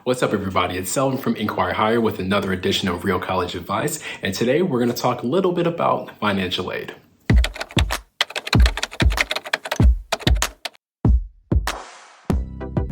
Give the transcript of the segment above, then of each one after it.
What's up, everybody? It's Selvin from Inquire Higher with another edition of Real College Advice. And today we're going to talk a little bit about financial aid.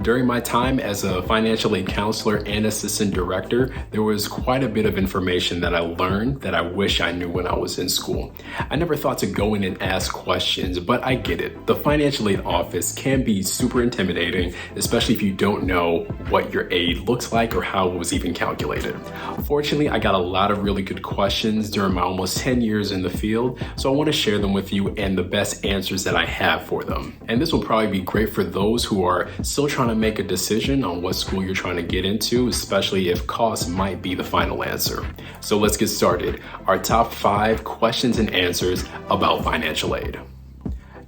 During my time as a financial aid counselor and assistant director, there was quite a bit of information that I learned that I wish I knew when I was in school. I never thought to go in and ask questions, but I get it. The financial aid office can be super intimidating, especially if you don't know what your aid looks like or how it was even calculated. Fortunately, I got a lot of really good questions during my almost 10 years in the field, so I want to share them with you and the best answers that I have for them. And this will probably be great for those who are still trying to make a decision on what school you're trying to get into, especially if cost might be the final answer. So let's get started. Our top 5 questions and answers about financial aid.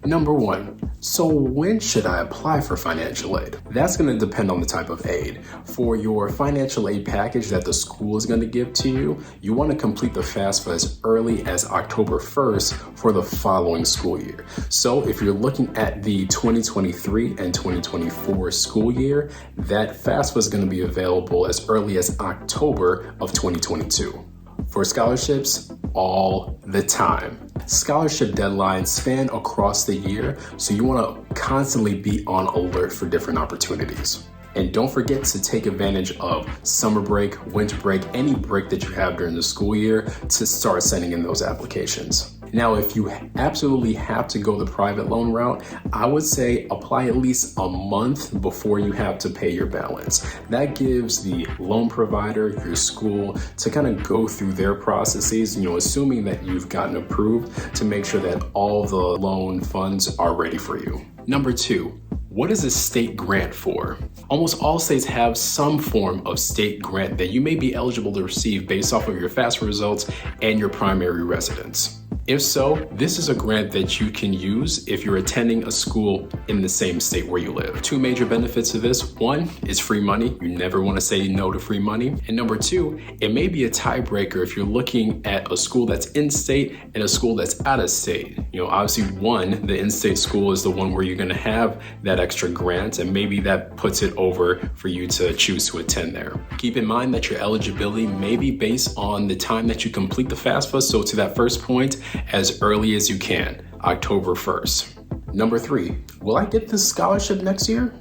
Number 1, so when should I apply for financial aid? That's going to depend on the type of aid. For your financial aid package that the school is going to give to you, you want to complete the FAFSA as early as October 1st for the following school year. So if you're looking at the 2023 and 2024 school year, that FAFSA is going to be available as early as October of 2022. For scholarships, all the time. Scholarship deadlines span across the year, so you want to constantly be on alert for different opportunities. And don't forget to take advantage of summer break, winter break, any break that you have during the school year to start sending in those applications. Now, if you absolutely have to go the private loan route, I would say apply at least a month before you have to pay your balance. That gives the loan provider, your school, to kind of go through their processes, assuming that you've gotten approved, to make sure that all the loan funds are ready for you. Number 2, what is a state grant for? Almost all states have some form of state grant that you may be eligible to receive based off of your FAFSA results and your primary residence. If so, this is a grant that you can use if you're attending a school in the same state where you live. 2 major benefits of this. 1 is free money. You never want to say no to free money. And number 2, it may be a tiebreaker if you're looking at a school that's in-state and a school that's out-of-state. Obviously, the in-state school is the one where you're going to have that extra grant, and maybe that puts it over for you to choose to attend there. Keep in mind that your eligibility may be based on the time that you complete the FAFSA. So to that first point, as early as you can, October 1st. Number 3, will I get this scholarship next year?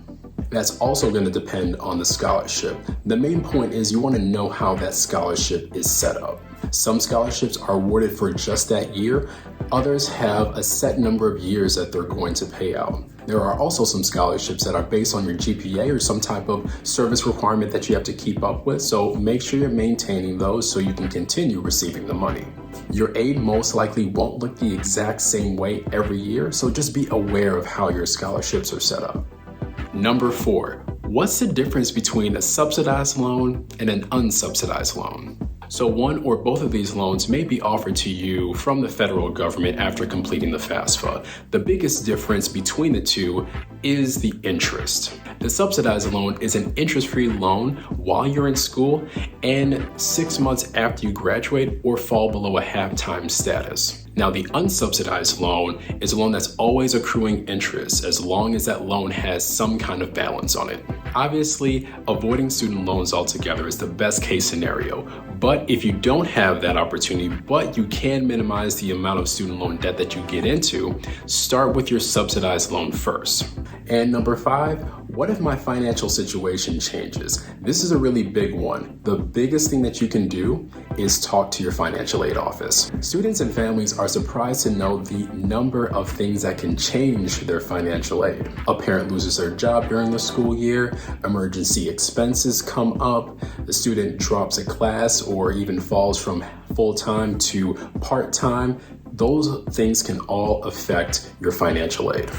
That's also going to depend on the scholarship. The main point is you want to know how that scholarship is set up. Some scholarships are awarded for just that year. Others have a set number of years that they're going to pay out. There are also some scholarships that are based on your GPA or some type of service requirement that you have to keep up with. So make sure you're maintaining those so you can continue receiving the money. Your aid most likely won't look the exact same way every year, so just be aware of how your scholarships are set up. Number 4, what's the difference between a subsidized loan and an unsubsidized loan? So one or both of these loans may be offered to you from the federal government after completing the FAFSA. The biggest difference between the two is the interest. The subsidized loan is an interest-free loan while you're in school and 6 months after you graduate or fall below a half-time status. Now, the unsubsidized loan is a loan that's always accruing interest as long as that loan has some kind of balance on it. Obviously, avoiding student loans altogether is the best case scenario, but if you don't have that opportunity, but you can minimize the amount of student loan debt that you get into, start with your subsidized loan first. And number 5, what if my financial situation changes? This is a really big one. The biggest thing that you can do is talk to your financial aid office. Students and families are surprised to know the number of things that can change their financial aid. A parent loses their job during the school year, emergency expenses come up, the student drops a class or even falls from full-time to part-time. Those things can all affect your financial aid.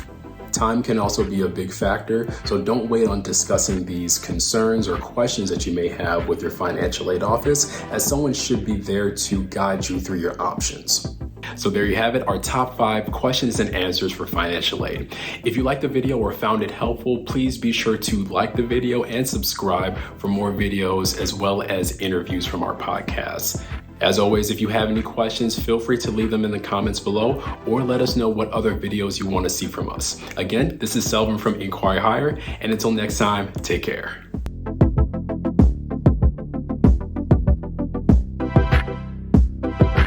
Time can also be a big factor, so don't wait on discussing these concerns or questions that you may have with your financial aid office, as someone should be there to guide you through your options. So there you have it, our top 5 questions and answers for financial aid. If you liked the video or found it helpful, please be sure to like the video and subscribe for more videos as well as interviews from our podcast. As always, if you have any questions, feel free to leave them in the comments below or let us know what other videos you want to see from us. Again, this is Selvin from Inquire Higher, and until next time, take care.